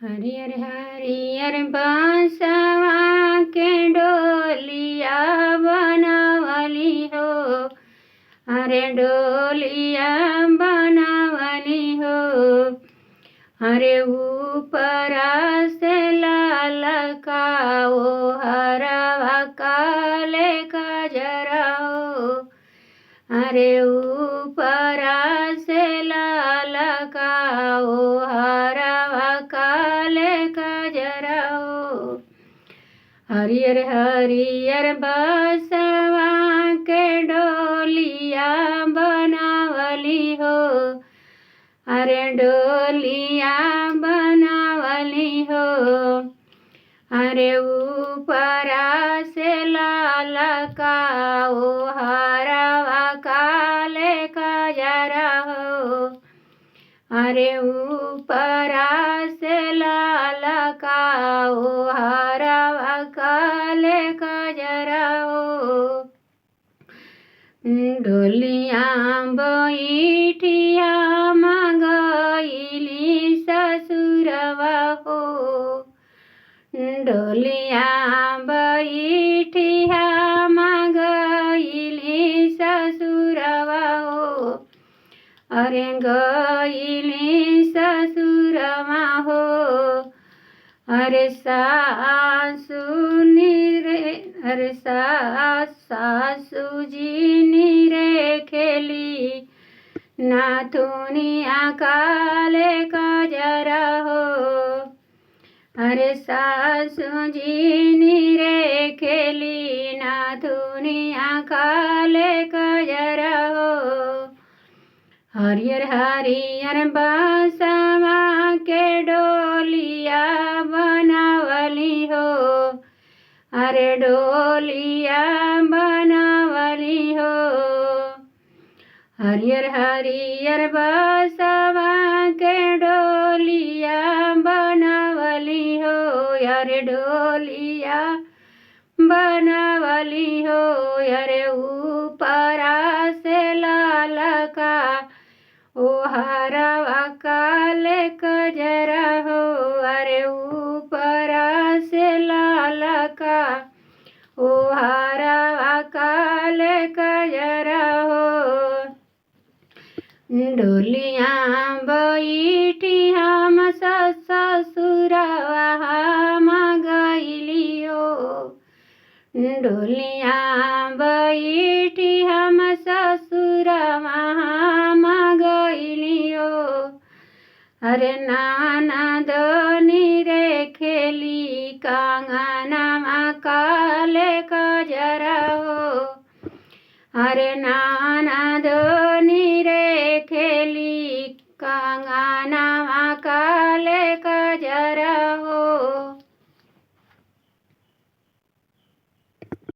हरियर हरियर बांसवा के डोलिया बनवली हो। अरे डोलिया बनवली हो। अरे ऊपरा से लाल का ओ हरवा काले कजरा हो। अरे ऊपरा से लाल का ओ हरवा काले कजरा हो। हरियर हरियर बसवा के डोलिया बनवली हो। अरे डोलिया बनवली हो। अरे ऊपरा से लाल का ओ हरवा काले कजरा हो। अरे ऊपरा से लाल का ओ हरवा काले कजरा हो। डोलिया बैठिया मगइली ससुरवा हो। डोलिया बैठिया मगइली ससुरवा हो। अरे गइली ससुरवा हो। अरे सासू जी नीरे खेली नाथुनिया काले कजरा हो। अरे सासू जी नीरे खेली नाथुनिया काले कजरा हो। हरियर हरियर बांसवा के डोलिया बनवली हो। अरे डोलिया बनवली हो। हरियर हरियर बांसवा के डोलिया बनवली हो। अरे डोलिया बनवली हो। अरे ऊपरा से लाल का ओ हरवा काले कजरा हो। अरे ऊपरा से लाल का ओ हरवा काले कजरा हो। डोलिया बैठी हम ससुरवा मगइली हो। डोलिया बैठी हम ससुरवा मगइली हो। अरे ननद नीरे खेली कंगनवा काले कजरा हो। अरे ननद नीरे खेली कंगनवा